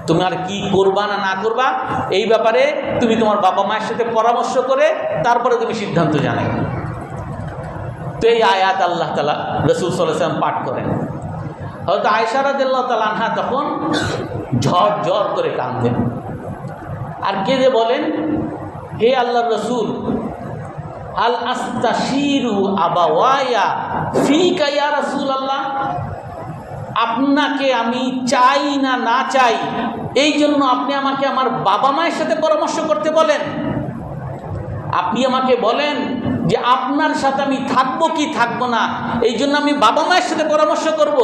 তুমি আর কি করবা না না করবা এই ব্যাপারে তুমি তোমার বাবা মায়ের সাথে পরামর্শ করে তারপরে তুমি সিদ্ধান্ত জানাবে। তো এই আয়াত আল্লাহ তাআলা রাসূল সাল্লাল্লাহু আলাইহি ওয়াসাল্লাম পাঠ করেন। হযরত আয়েশা রাদিয়াল্লাহু তাআলা আনহা তখন ঝরঝর করে কাঁদেন, আর কেঁদে বলেন, হে আল্লাহর রাসূল, আল আস্তাশিরু আবাওয়ায়া ফিকা ইয়া রাসূলুল্লাহ, আপনাকে আমি চাই না না চাই এই জন্য আপনি আমাকে আমার বাবা মায়ের সাথে পরামর্শ করতে বলেন? আপনি আমাকে বলেন যে আপনার সাথে আমি থাকবো কি থাকবো না, এই জন্য আমি বাবা মায়ের সাথে পরামর্শ করব?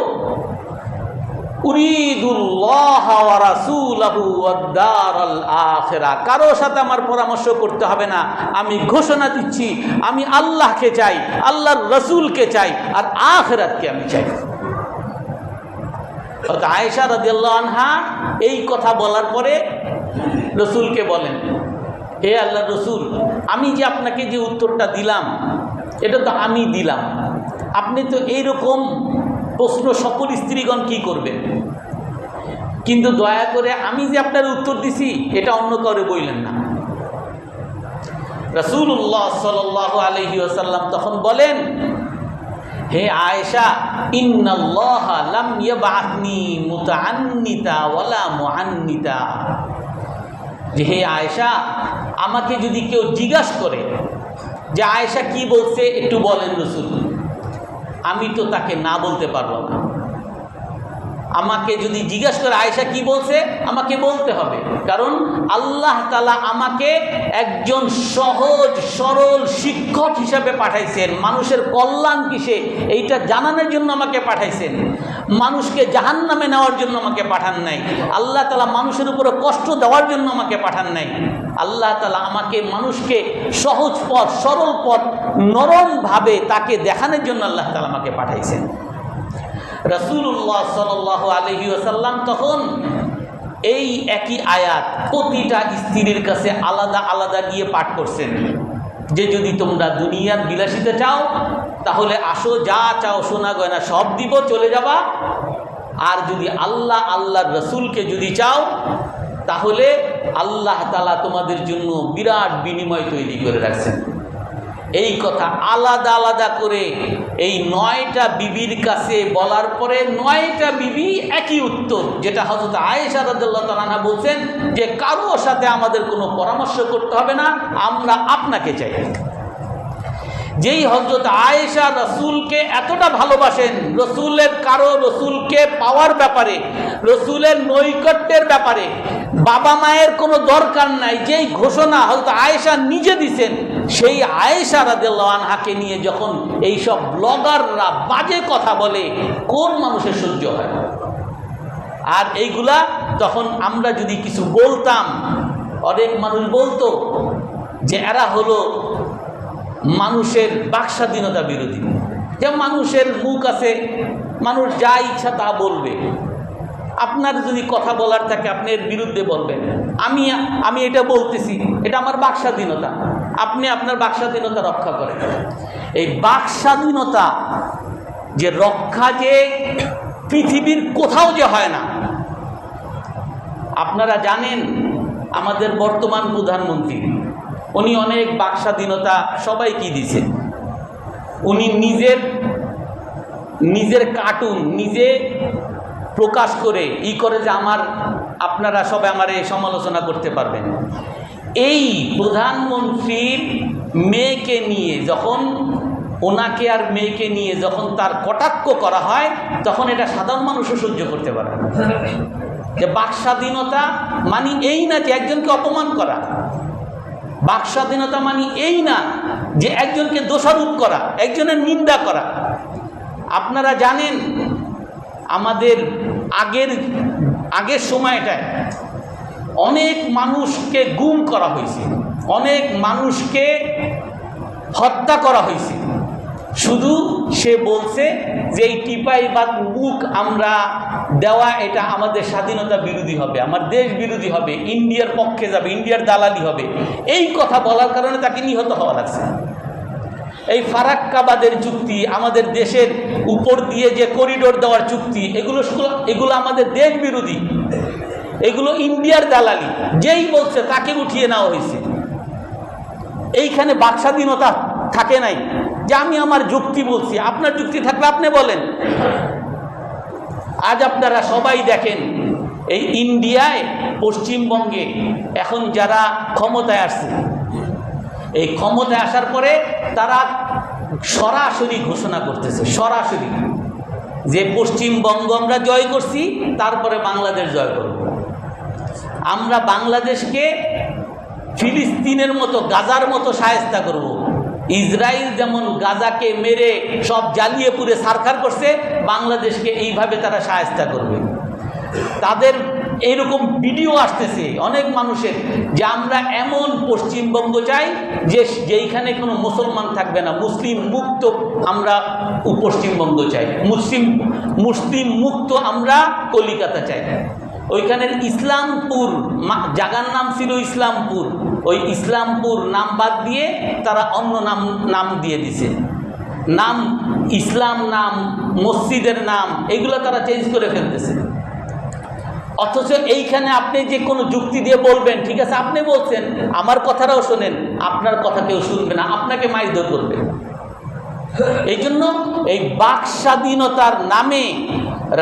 উরিদুল্লাহ ওয়া রাসূলাহু ওয়াদ দারাল আখিরা, কারো সাথে আমার পরামর্শ করতে হবে না। আমি ঘোষণা দিচ্ছি, আমি আল্লাহকে চাই, আল্লাহর রাসূলকে চাই, আর আখিরাতকে আমি চাই। আয়েশা রাদিয়াল্লাহু আনহা এই কথা বলার পরে রাসূলকে বলেন, হে আল্লাহর রাসূল, আমি যে আপনাকে যে উত্তরটা দিলাম এটা তো আমি দিলাম, আপনি তো এইরকম প্রশ্ন সকল স্ত্রীগণ কি করবেন, কিন্তু দয়া করে আমি যে আপনার উত্তর দিছি এটা অন্য কাউরে বললেন না। রাসূলুল্লাহ সাল্লাল্লাহু আলাইহি ওয়াসাল্লাম তখন বলেন, হে আয়েশা, ইন্নাল্লাহা লাম ইয়াবআথনি মুতাআন্নিতা ওয়ালা মুআন্নিতা, যে হে আয়েশা, আমাকে যদি কেউ জিজ্ঞাসা করে যে আয়েশা কি বলছে একটু বলেন রাসূল, আমি তো তাকে না বলতে পারবো না। আমাকে যদি জিজ্ঞাসা করে আয়েশা কি বলছে, আমাকে বলতে হবে, কারণ আল্লাহ তাআলা আমাকে একজন সহজ সরল শিক্ষক হিসাবে পাঠাইছেন। মানুষের কল্যাণ কিসে এইটা জানানোর জন্য আমাকে পাঠাইছেন, মানুষকে জাহান্নামে নেওয়ার জন্য আমাকে পাঠান নাই। আল্লাহ তাআলা মানুষের উপরে কষ্ট দেওয়ার জন্য আমাকে পাঠান নাই। আল্লাহ তাআলা আমাকে মানুষকে সহজ পথ, সরল পথ, নরমভাবে তাকে দেখানোর জন্য আল্লাহ তাআলা আমাকে পাঠাইছেন। রাসূলুল্লাহ সাল্লাল্লাহু আলাইহি ওয়াসাল্লাম তখন এই একই আয়াত প্রতিটা স্ত্রীর কাছে আলাদা আলাদা গিয়ে পাঠ করছেন, যে যদি তোমরা দুনিয়ার বিলাসিতা চাও তাহলে আসো, যা চাও সোনা গয়না সব দিব, চলে যাবা। আর যদি আল্লাহ আল্লাহর রাসূলকে যদি চাও তাহলে আল্লাহ তাআলা তোমাদের জন্য বিরাট বিনিময় তৈরি করে রাখছেন। এই কথা আলাদা আলাদা করে এই 9টা বিবির কাছে বলার পরে 9টা বিবি একই উত্তর, যেটা হযরত আয়েশা রাদিয়াল্লাহু তাআলা আনহা বলছেন যে কারোর সাথে আমাদের কোনো পরামর্শ করতে হবে না, আমরা আপনাকে চাই। যেই হযরত আয়েশা রসুলকে এতটা ভালোবাসেন, রসুলকে পাওয়ার ব্যাপারে, রসুলের নৈকট্যের ব্যাপারে বাবা মায়ের কোনো দরকার নাই, যেই ঘোষণা হযরত আয়েশা নিজে দিছেন, সেই আয়েশা রাদিয়াল্লাহু আনহাকে নিয়ে যখন এইসব ব্লগাররা বাজে কথা বলে, কোন মানুষের সহ্য হয়? আর এইগুলা তখন আমরা যদি কিছু বলতাম, অনেক মানুষ বলতো যে এরা হলো মানুষের বাকস্বাধীনতা বিরোধী, যে মানুষের মুখ আছে, মানুষ যা ইচ্ছা তা বলবে। আপনার যদি কথা বলার থাকে আপনি এর বিরুদ্ধে বলবেন। আমি এটা বলতেছি, এটা আমার বাকস্বাধীনতা, আপনি আপনার বাকস্বাধীনতা রক্ষা করেন। এই বাকস্বাধীনতা যে রক্ষা যে পৃথিবীর কোথাও যে হয় না। আপনারা জানেন আমাদের বর্তমান প্রধানমন্ত্রী, উনি অনেক বাকস্বাধীনতা সবাইকে দিয়েছে। উনি নিজের কার্টুন নিজে প্রকাশ করে করে যে আপনারা সবাই আমার এই সমালোচনা করতে পারবেন। এই প্রধানমন্ত্রীর মেয়েকে নিয়ে যখন ওনাকে আর মেয়েকে নিয়ে যখন তার কটাক্ষ করা হয়, তখন এটা সাধারণ মানুষও সহ্য করতে পারে না। যে বাকস্বাধীনতা মানে এই না যে একজনকে অপমান করা, বাকস্বাধীনতা মানে এই না যে একজনকে দোষারোপ করা, একজনের নিন্দা করা। আপনারা জানেন আমাদের আগের সময়টায় অনেক মানুষকে গুম করা হয়েছে, অনেক মানুষকে হত্যা করা হয়েছে, শুধু সে বলছে যে এই টিপাই বা মুখ আমরা দেওয়া এটা আমাদের স্বাধীনতা বিরোধী হবে, আমার দেশ বিরোধী হবে, ইন্ডিয়ার পক্ষে যাবে, ইন্ডিয়ার দালালি হবে। এই কথা বলার কারণে তাকে নিহত হওয়া লাগছে। এই ফারাক্কাবাদের চুক্তি, আমাদের দেশের উপর দিয়ে যে করিডোর দেওয়ার চুক্তি, এগুলো আমাদের দেশ বিরোধী, এগুলো ইন্ডিয়ার দালালি। যেই বলছে তাকে উঠিয়ে নেওয়া হয়েছে। এইখানে বাকস্বাধীনতা থাকে নাই যে আমি আমার যুক্তি বলছি, আপনার যুক্তি থাকলে আপনি বলেন। আজ আপনারা সবাই দেখেন এই ইন্ডিয়ায়, পশ্চিমবঙ্গে এখন যারা ক্ষমতায় আসছে, এই ক্ষমতায় আসার পরে তারা সরাসরি ঘোষণা করতেছে, সরাসরি যে পশ্চিমবঙ্গ আমরা জয় করছি, তারপরে বাংলাদেশ জয় করব। আমরা বাংলাদেশকে ফিলিস্তিনের মতো, গাজার মতো শায়েস্তা করব। ইসরায়েল যেমন গাজাকে মেরে সব জ্বালিয়ে পুড়ে ছারখার করছে, বাংলাদেশকে এইভাবে তারা শায়েস্তা করবে। তাদের এইরকম ভিডিও আসতেছে অনেক মানুষের যে আমরা এমন পশ্চিমবঙ্গ চাই যেইখানে কোনো মুসলমান থাকবে না, মুসলিম মুক্ত আমরা পশ্চিমবঙ্গ চাই, মুসলিম মুক্ত আমরা কলিকাতা চাই। ওইখানের ইসলামপুর জায়গার নাম ছিল ইসলামপুর, ওই ইসলামপুর নাম বাদ দিয়ে তারা অন্য নাম দিয়ে দিছে, নাম ইসলাম, নাম মসজিদের নাম, এগুলো তারা চেঞ্জ করে ফেলতেছে। অথচ এইখানে আপনি যে কোনো যুক্তি দিয়ে বলবেন, ঠিক আছে আপনি বলছেন, আমার কথাটাও শোনেন, আপনার কথা কেউ শুনবে না, আপনাকে মাইরধর করবে। এই জন্য এই বাকস্বাধীনতার নামে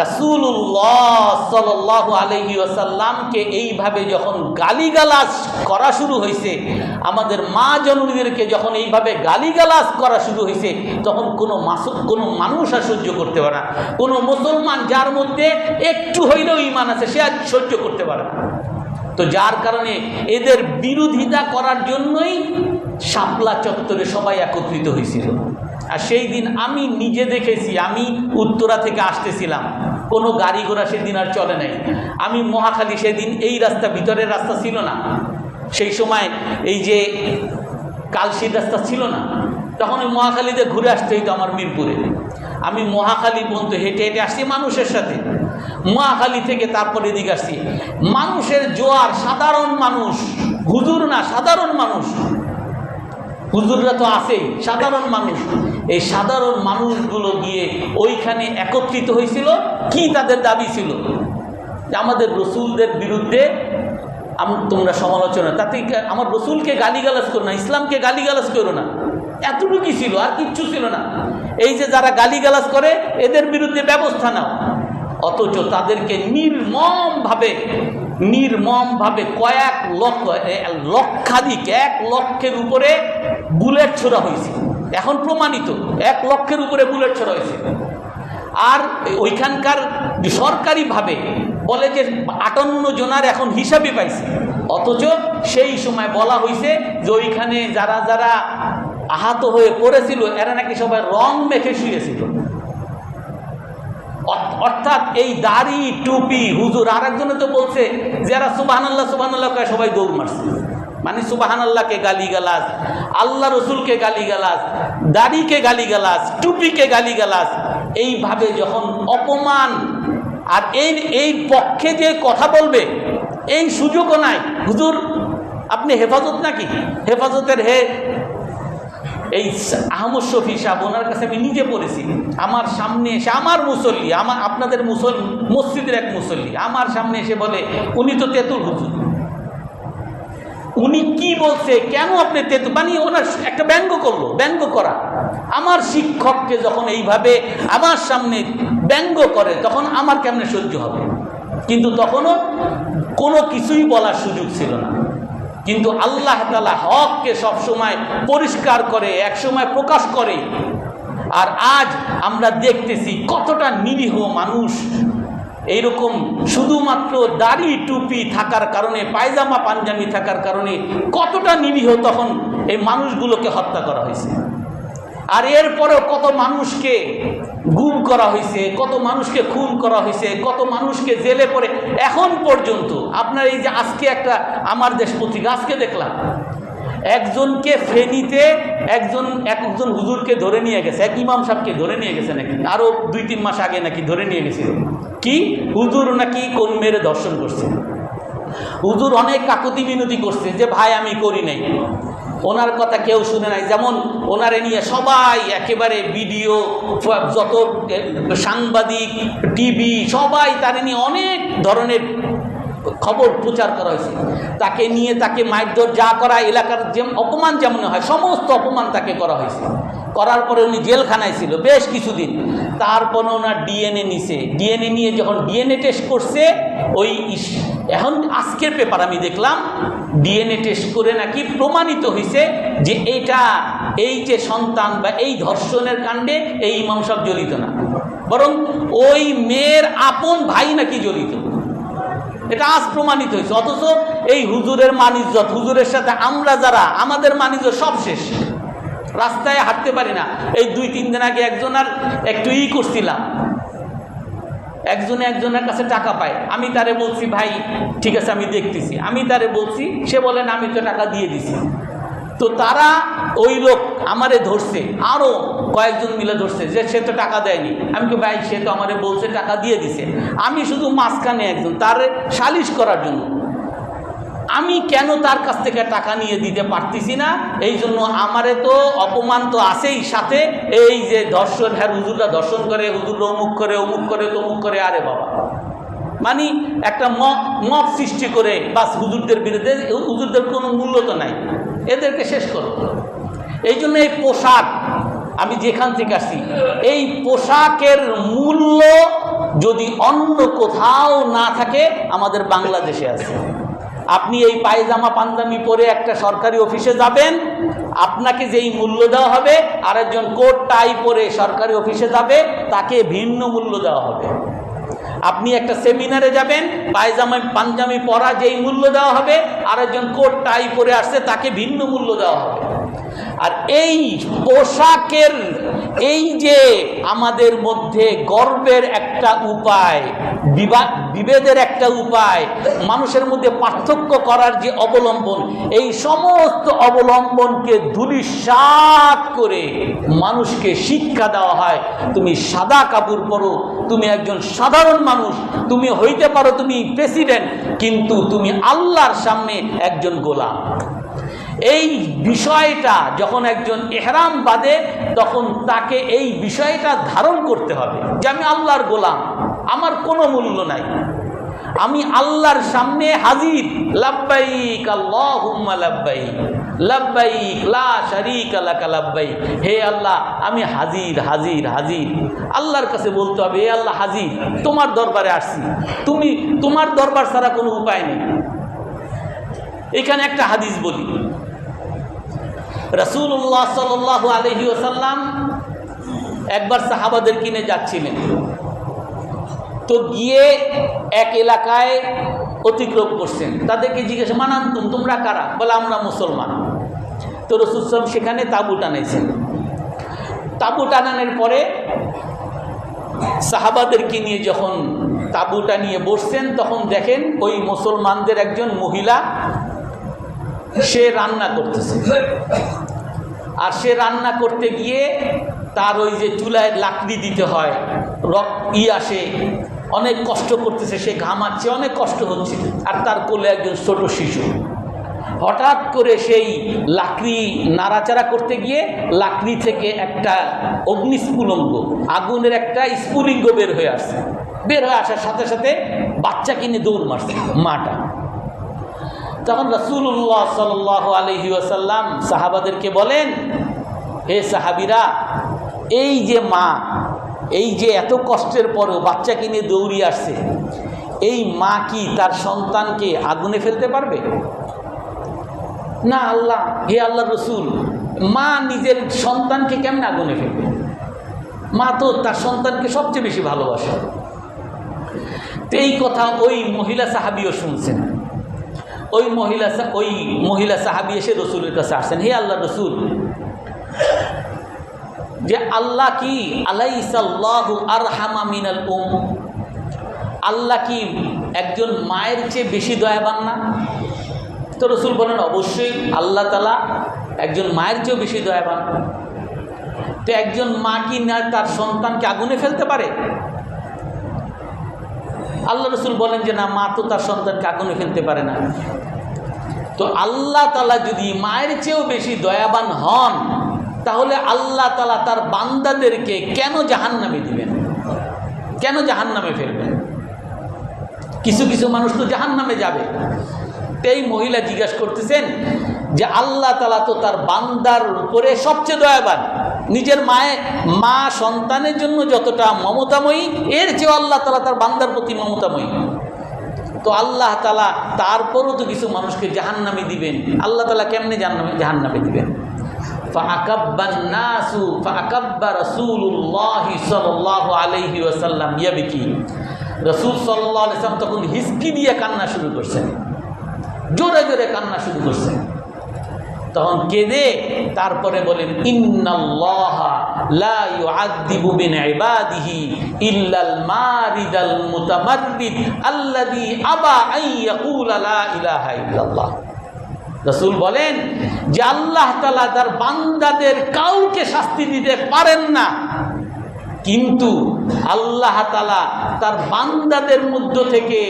রাসূলুল্লাহ সাল্লাল্লাহু আলাইহি ওয়াসাল্লামকে এইভাবে যখন গালিগালাজ করা শুরু হয়েছে, আমাদের মা জননীদেরকে যখন এইভাবে গালিগালাজ করা শুরু হয়েছে, তখন কোনো মানুষ আর সহ্য করতে পারে না। কোনো মুসলমান যার মধ্যে একটু হইলেও ঈমান আছে, সে আর সহ্য করতে পারে না। তো যার কারণে এদের বিরোধিতা করার জন্যই শাপলা চত্বরে সবাই একত্রিত হয়েছিল। আর সেই দিন আমি নিজে দেখেছি, আমি উত্তরা থেকে আসতেছিলাম, কোনো গাড়ি ঘোড়া সেদিন আর চলে নাই। আমি মহাখালী, সেদিন এই রাস্তা, ভিতরের রাস্তা ছিল না, সেই সময় এই যে কালশির রাস্তা ছিল না, তখন ওই মহাখালীতে ঘুরে আসতে হইতো আমার মিরপুরে। আমি মহাখালী পর্যন্ত হেঁটে হেঁটে আসছি মানুষের সাথে, মহাখালী থেকে তারপরে এদিকে আসছি। মানুষের জোয়ার, সাধারণ মানুষ, হুজুর না, সাধারণ মানুষ, হুজুররা তো আছেই, সাধারণ মানুষ। এই সাধারণ মানুষগুলো গিয়ে ওইখানে একত্রিত হয়েছিল। কি তাদের দাবি ছিল? যে আমাদের রসুলদের বিরুদ্ধে তোমরা সমালোচনা, তাতে আমার রসুলকে গালিগালাজ করো না, ইসলামকে গালিগালাজ করো না। এতটুকুই ছিল, আর কিচ্ছু ছিল না। এই যে যারা গালিগালাজ করে এদের বিরুদ্ধে ব্যবস্থা নাও, অথচ তাদেরকে নির্মমভাবে কয়েক লক্ষাধিক 1 লক্ষের উপরে বুলেট ছোড়া হয়েছে। এখন প্রমাণিত 1 লক্ষের উপরে বুলেট ছোড়া হয়েছে। আর ওইখানকার সরকারিভাবে বলে যে 58 জনার এখন হিসাবে পাইছে, অথচ সেই সময় বলা হয়েছে যে ওইখানে যারা যারা আহত হয়ে পড়েছিল এরা নাকি সবাই রং মেখে শুয়েছিল। অর্থাৎ এই দাড়ি টুপি হুজুর, আর একজনে তো বলছে যারা সুবহানাল্লাহ সুবহানাল্লাহ কয় সবাই দৌড় মারছে, মানে সুবহানাল্লাহকে গালিগালাজ, আল্লাহ রসুলকে গালিগালাজ, দাড়িকে গালিগালাজ, টুপিকে গালিগালাজ, এইভাবে যখন অপমান। আর এই পক্ষে যে কথা বলবে এই সুযোগও নাই। হুজুর আপনি হেফাজত নাকি? হেফাজতের এই আহমদ শফি সাহেব, ওনার কাছে আমি নিজে পড়েছি। আমার সামনে এসে, আমার মুসল্লি, আপনাদের মসজিদের এক মুসল্লি আমার সামনে এসে বলে উনি তো তেঁতুল হুজুর। উনি কি বলছে, কেন আপনি তেঁতুল, মানে ওনার একটা ব্যঙ্গ করলো। ব্যঙ্গ করা, আমার শিক্ষককে যখন এইভাবে আমার সামনে ব্যঙ্গ করে তখন আমার কেমনে সহ্য হবে? কিন্তু তখনও কোনো কিছুই বলার সুযোগ ছিল না। কিন্তু আল্লাহ তাআলা হককে সবসময় পরিষ্কার করে, একসময় প্রকাশ করে। আর আজ আমরা দেখতেছি কতটা নিরীহ মানুষ এইরকম শুধুমাত্র দাড়ি টুপি থাকার কারণে, পায়জামা পাঞ্জাবি থাকার কারণে কতটা নিরীহ তখন এই মানুষগুলোকে হত্যা করা হয়েছে। আর এরপরেও কত মানুষকে গুম করা হয়েছে, কত মানুষকে খুন করা হয়েছে, কত মানুষকে জেলে পড়ে এখন পর্যন্ত। আপনার এই যে আজকে একটা আমার দেশ পত্রিকা আজকে দেখলাম, একজনকে ফেনীতে একজন হুজুরকে ধরে নিয়ে গেছে, এক ইমাম সাহেবকে ধরে নিয়ে গেছে নাকি, আরো 2-3 মাস আগে নাকি ধরে নিয়ে গেছিল। কি হুজুর নাকি কোন মেরে দর্শন করছে। হুজুর অনেক কাকুতি মিনতি করছে যে ভাই আমি করি নাই, ওনার কথা কেউ শুনে নাই। যেমন ওনারে নিয়ে সবাই একেবারে ভিডিও, যত সাংবাদিক, টিভি, সবাই তারে নিয়ে অনেক ধরনের খবর প্রচার করা হয়েছে। তাকে নিয়ে তাকে মারধর যা করা, এলাকার যে অপমান যেমন হয় সমস্ত অপমান তাকে করা হয়েছে। করার পরে উনি জেলখানায় ছিল বেশ কিছুদিন। তারপরে ওনার ডিএনএ নিছে, ডিএনএ নিয়ে যখন ডিএনএ টেস্ট করছে, ওই এখন আজকের পেপার আমি দেখলাম ডিএনএ টেস্ট করে নাকি প্রমাণিত হয়েছে যে এই যে সন্তান বা এই ধর্ষণের কাণ্ডে এই ইমাম সাহেব জড়িত না, বরং ওই মেয়ের আপন ভাই নাকি জড়িত। এটা আজ প্রমাণিত হয়েছে। অথচ এই হুজুরের মান-ইজ্জত, হুজুরের সাথে আমরা যারা, আমাদের মান-ইজ্জত সব শেষ, রাস্তায় হাঁটতে পারি না। এই 2-3 দিন আগে একজনের একটু করছিলাম, একজনের কাছে টাকা পায়, আমি তারে বলছি ভাই ঠিক আছে আমি দেখতেছি, আমি তারে বলছি, সে বলেন আমি তো টাকা দিয়ে দিছি। তো তারা ওই লোক আমারে ধরছে, আরো কয়েকজন মিলে ধরছে যে সে তো টাকা দেয়নি। আমি কি ভাই সে তো আমারে বলছে টাকা দিয়ে দিছে, আমি শুধু মাঝখানে একজন তার সালিশ করার জন্য আমি কেন তার কাছ থেকে টাকা নিয়ে দিতে পারতেছি না। এই জন্য আমারে তো অপমান তো আছেই, সাথে এই যে ধর্ষণ, হ্যাঁ হুজুররা ধর্ষণ করে, হুজুররা অমুক করে, অমুক করে, তমুক করে। আরে বাবা, মানে একটা মব সৃষ্টি করে বাস হুজুরদের বিরুদ্ধে। হুজুরদের কোনো মূল্য তো নাই, এদেরকে শেষ করো। এই জন্য এই পোশাক, আমি যেখান থেকে আসছি, এই পোশাকের মূল্য যদি অন্য কোথাও না থাকে আমাদের বাংলাদেশে আছে। আপনি এই পায়জামা পাঞ্জাবি পরে একটা সরকারি অফিসে যাবেন, আপনাকে যেই মূল্য দেওয়া হবে, আরেকজন কোট টাই পরে সরকারি অফিসে যাবে, তাকে ভিন্ন মূল্য দেওয়া হবে। আপনি একটা সেমিনারে যাবেন, পায়জামা পাঞ্জাবি পরা যেই মূল্য দেওয়া হবে, আরেকজন কোট টাই পরে আসছে তাকে ভিন্ন মূল্য দেওয়া হবে। আর এই পোশাকের এই যে আমাদের মধ্যে গর্বের একটা উপায়, বিভেদের একটা উপায়, মানুষের মধ্যে পার্থক্য করার যে অবলম্বন, এই সমস্ত অবলম্বনকে ধূলিসাৎ করে মানুষকে শিক্ষা দেওয়া হয়। তুমি সাদা কাপড় পরো, তুমি একজন সাধারণ মানুষ, তুমি হইতে পারো তুমি প্রেসিডেন্ট, কিন্তু তুমি আল্লাহর সামনে একজন গোলাম। এই বিষয়টা যখন একজন ইহরাম বাঁধে, তখন তাকে এই বিষয়টা ধারণ করতে হবে যে আমি আল্লাহর গোলাম, আমার কোনো মূল্য নাই। আমি আল্লাহর সামনে হাজির, লাব্বাইক আল্লাহুম্মা লাব্বাইক লাব্বাইক লা শারীকা লাকা লাব্বাইক। হে আল্লাহ, আমি হাজির হাজির হাজির। আল্লাহর কাছে বলতে হবে, হে আল্লাহ হাজির, তোমার দরবারে আসছি, তোমার দরবার ছাড়া কোনো উপায় নেই। এখানে একটা হাদিস বলি, রাসূলুল্লাহ সাল্লাল্লাহু আলাইহি ওয়াসাল্লাম একবার সাহাবাদের কিনে যাচ্ছিলেন, তো গিয়ে এক এলাকায় অতিক্রম করছেন। তাদেরকে জিজ্ঞাসা, মানান্তুম, তোমরা কারা? বলে আমরা মুসলমান। তো রাসূল সাল্লাল্লাহু আলাইহি ওয়াসাল্লাম সেখানে তাঁবু টানাইছেন। তাঁবু টানানোর পরে সাহাবাদেরকে নিয়ে যখন তাঁবুটা নিয়ে বসছেন, তখন দেখেন ওই মুসলমানদের একজন মহিলা সে রান্না করতেছে। আর সে রান্না করতে গিয়ে তার ওই যে চুলায় লাকড়ি দিতে হয়, আসে, অনেক কষ্ট করতেছে, সে ঘামাচ্ছে, অনেক কষ্ট হচ্ছে। আর তার কোলে একজন ছোট শিশু। হঠাৎ করে সেই লাকড়ি নাড়াচাড়া করতে গিয়ে লাকড়ি থেকে একটা অগ্নিস্ফুলিঙ্গ, আগুনের একটা স্ফুলিঙ্গ বের হয়ে আসছে। বের হয়ে আসার সাথে সাথে বাচ্চাকে নিয়ে দৌড় মারছে মাটা। তখন রাসূলুল্লাহ সাল্লাল্লাহু আলাইহি ওয়াসাল্লাম সাহাবাদেরকে বলেন, হে সাহাবীরা, এই যে মা, এই যে এত কষ্টের পরেও বাচ্চাকে নিয়ে দৌড়িয়ে আসছে, এই মা কি তার সন্তানকে আগুনে ফেলতে পারবে? না আল্লাহ, হে আল্লাহর রাসূল, মা নিজের সন্তানকে কেমনে আগুনে ফেলবে? মা তো তার সন্তানকে সবচেয়ে বেশি ভালোবাসে। তো এই কথা ওই মহিলা সাহাবীও শুনছেন। ওই মহিলা সাহাবী এসে রসুলের কাছে আসছেন, হে আল্লাহর রাসূল, যে আল্লাহ কি আলাইসাল্লাহু আরহামা মিনাল আল্লাহ কি একজন মায়ের চেয়ে বেশি দয়াবান না? তো রসুল বলেন, অবশ্যই আল্লাহ তাআলা একজন মায়ের চেয়েও বেশি দয়াবান। তো একজন মা কি না তার সন্তানকে আগুনে ফেলতে পারে? আল্লাহ রসুল বলেন যে না, মা তো তার সন্তানকে আগুনে ফেলতে পারে না। তো আল্লাহ তাআলা যদি মায়ের চেয়েও বেশি দয়াবান হন, তাহলে আল্লাহ তাআলা তার বান্দাদেরকে কেন জাহান্নামে দিবেন, কেন জাহান্নামে ফেলবেন? কিছু কিছু মানুষ তো জাহান্নামে যাবে। এই মহিলা জিজ্ঞাসা করতেছেন যে আল্লাহ তাআলা তো তার বান্দার উপরে সবচেয়ে দয়াবান, নিজের মা সন্তানের জন্য যতটা মমতাময়ী, এর চেয়েও আল্লাহ তাআলা তার বান্দার প্রতি মমতাময়ী। তো আল্লাহ তাআলা তারপরও তো কিছু মানুষকে জাহান্নামে দিবেন, আল্লাহ তাআলা কেমনে জাহান্নামে দিবেন? ফাআকাব্বান নাসু ফাআকাব্বা রাসূলুল্লাহ সাল্লাল্লাহু আলাইহি ওয়াসাল্লাম ইয়াবকি। রাসূল সাল্লাল্লাহু আলাইহি ওয়াসাল্লাম তখন হিসকি দিয়ে কান্না শুরু করছেন, জোরে জোরে কান্না শুরু করছেন। তখন কেঁদে তারপরে বলেন, ইন্নাল্লাহা লা ইউআযযিবু মিন ইবাদিহি ইল্লাল মারিদাল মুতামাররিদ আল্লাযী আবা আন ইয়াকুলা লা ইলাহা ইল্লাল্লাহ। রাসূল বলেন যে আল্লাহ তাআলা তার বান্দাদের কাউকে শাস্তি দিতে পারেন না, কিন্তু আল্লাহ তাআলা তার বান্দাদের মধ্য থেকে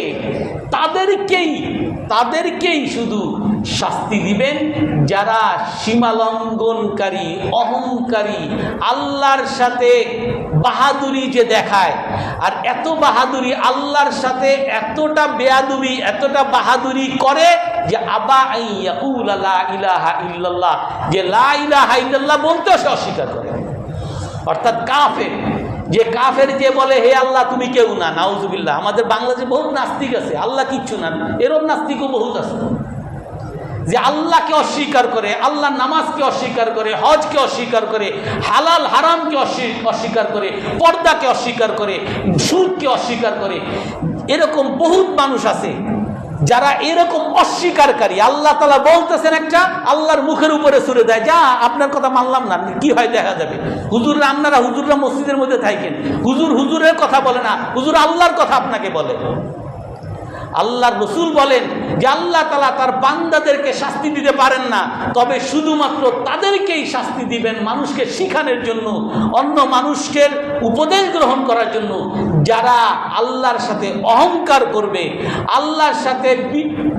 তাদেরকেই শুধু শাস্তি দিবেন যারা সীমালঙ্ঘনকারী, অহংকারী, আল্লাহর সাথে বাহাদুরি যে দেখায়। আর এত বাহাদুরি, আল্লাহর সাথে এতটা বেয়াদবি, এতটা বাহাদুরি করে যে আবা আন ইয়াকুলা লা ইলাহা ইল্লাল্লাহ, যে লা ইলাহা ইল্লাল্লাহ বলতে সে অস্বীকার করে। অর্থাৎ কাফের, যে কাফের যে বলে হে আল্লাহ তুমি কেউ না, নাউজুবিল্লাহ। আমাদের বাংলাদেশে বহুত নাস্তিক আছে, আল্লাহ কিচ্ছু না, এরকম নাস্তিকও বহুত আছে, যে আল্লাহকে অস্বীকার করে, আল্লাহর নামাজকে অস্বীকার করে, হজকে অস্বীকার করে, হালাল হারামকে অস্বীকার করে, পর্দাকে অস্বীকার করে, সুদকে অস্বীকার করে। এরকম বহুত মানুষ আছে যারা এরকম অস্বীকারকারী। আল্লাহ তাআলা বলতেছেন একটা, আল্লাহর মুখের উপরে ছুড়ে দেয়, যা আপনার কথা মানলাম না, কি হয় দেখা যাবে। হুজুররা মসজিদের মধ্যে থাকেন, হুজুরের কথা বলে না, হুজুর আল্লাহর কথা আপনাকে বলে। আল্লাহর রাসূল বলেন যে আল্লাহ তাআলা তার বান্দাদেরকে শাস্তি দিতে পারেন না, তবে শুধুমাত্র তাদেরকেই শাস্তি দিবেন মানুষকে শিখানোর জন্য, অন্য মানুষকে উপদেশ গ্রহণ করার জন্য, যারা আল্লাহর সাথে অহংকার করবে, আল্লাহর সাথে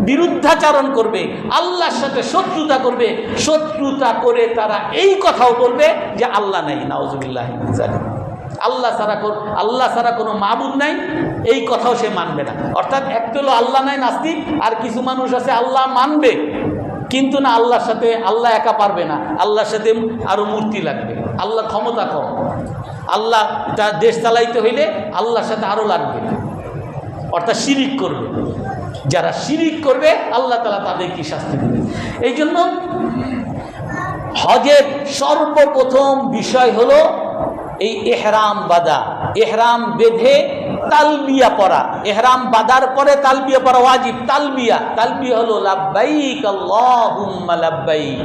বিরুদ্ধাচরণ করবে, আল্লাহর সাথে শত্রুতা করবে, শত্রুতা করে তারা এই কথাও বলবে যে আল্লাহ নাই, নাউজুবিল্লাহি মিন যালিক। আল্লাহ ছাড়া কোনো মাবুদ নাই, এই কথাও সে মানবে না। অর্থাৎ এক তো হলো আল্লাহ নাই নাস্তিক, আর কিছু মানুষ আছে আল্লাহ মানবে কিন্তু না আল্লাহর সাথে, আল্লাহ একা পারবে না, আল্লাহর সাথে আরো মূর্তি লাগবে, আল্লাহ ক্ষমতা কম, আল্লাহ তার দেশ চালাইতে হইলে আল্লাহর সাথে আরো লাগবে, অর্থাৎ শিরিক করবে। যারা শিরিক করবে আল্লাহ তাআলা তাদের কি শাস্তি দেবে। এই জন্য হজের সর্বপ্রথম বিষয় হলো এই ইহরাম বাঁধা। ইহরাম বেঁধে তালবিয়া পড়া, ইহরাম বাঁধার পরে তালবিয়া পড়া ওয়াজিব। তালবিয়া হলো লাব্বাইক আল্লাহুম্মা লাব্বাইক।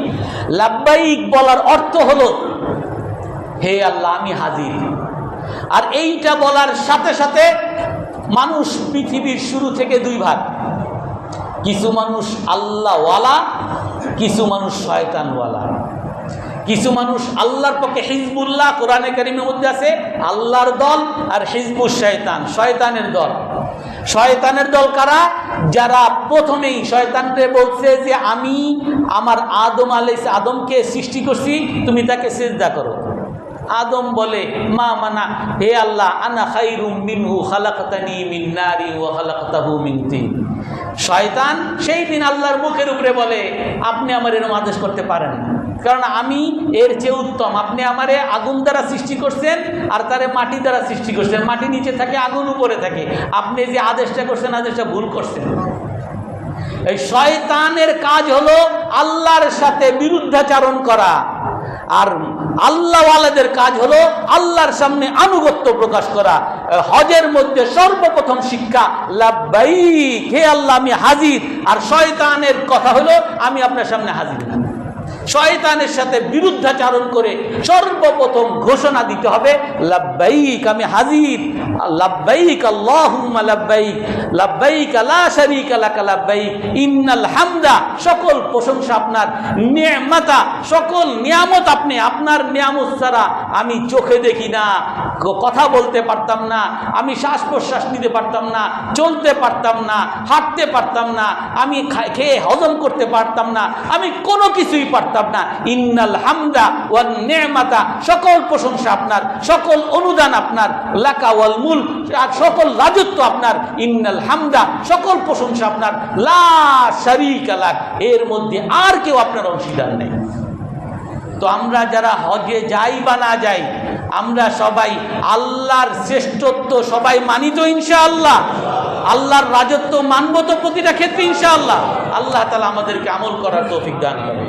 লাব্বাইক বলার অর্থ হলো হে আল্লাহ আমি হাজির। আর এইটা বলার সাথে সাথে মানুষ পৃথিবীর শুরু থেকে দুই ভাগ, কিছু মানুষ আল্লাহওয়ালা, কিছু মানুষ শয়তানওয়ালা। কিছু মানুষ আল্লাহর পক্ষে, হিজবুল্লাহ কোরআনে কারীমের মধ্যে আছে আল্লাহর দল, আর হিজবুশ শয়তান শয়তানের দল। শয়তানের দল কারা? যারা প্রথমেই শয়তানকে বলছে যে আমি আমার আদমকে সৃষ্টি করছি, তুমি তাকে সিজদা করো। আদম বলে মা মানা, হে আল্লাহ আনা খাইরুম মিনহু খালাকতানি মিন নারি ওয়া খালাকতাহু মিন তিন। শয়তান সেই দিন আল্লাহর মুখের উপরে বলে আপনি আমার এরকম আদেশ করতে পারেন না, কারণ আমি এর চেয়ে উত্তম। আপনি আমারে আগুন দ্বারা সৃষ্টি করছেন আর তারে মাটি দ্বারা সৃষ্টি করছেন, মাটি নিচে থাকে আগুন উপরে থাকে, আপনি যে আদেশটা করছেন আদেশটা ভুল করছেন। এই শয়তানের কাজ হলো আল্লাহর সাথে বিরুদ্ধাচরণ করা, আর আল্লাহওয়ালাদের কাজ হলো আল্লাহর সামনে আনুগত্য প্রকাশ করা। হজের মধ্যে সর্বপ্রথম শিক্ষা লাব্বাইক, হে আল্লাহ আমি হাজির। আর শয়তানের কথা হলো আমি আপনার সামনে হাজির না। শয়তানের সাথে বিরুদ্ধাচরণ করে সর্বপ্রথম ঘোষণা দিতে হবে লাব্বাইক আমি হাজির, লাব্বাইক আল্লাহুম্মা লাব্বাইক, লাব্বাইক লা শারীকা লাক লাব্বাইক, ইন্নাল হামদা সকল প্রশংসা আপনার, নিয়ামতা সকল নিয়ামত আপনি, আপনার নিয়ামত ছাড়া আমি চোখে দেখি না, কথা বলতে পারতাম না, আমি শ্বাস প্রশ্বাস নিতে পারতাম না, চলতে পারতাম না, হাঁটতে পারতাম না, আমি খেয়ে হজম করতে পারতাম না, আমি কোনো কিছুই পারতাম না। ইন্নাল হামদা ওয়ান নি'মাতা সকল প্রশংসা আপনার, সকল অনুদান আপনার, লাকা ওয়াল মুলক আর সকল রাজত্ব আপনার, ইন্নাল হামদা সকল প্রশংসা আপনার, লা শারীকা লাক এর মধ্যে আর কেউ আপনার অংশীদার নেই। তো আমরা যারা হজে যাই বা না যাই, আমরা সবাই আল্লাহর শ্রেষ্ঠত্ব সবাই মানি তো ইনশাআল্লাহ, আল্লাহর রাজত্ব মানব তো প্রতিটা ক্ষেত্রে ইনশাআল্লাহ। আল্লাহ তাআলা আমাদেরকে আমল করার তৌফিক দান করেন।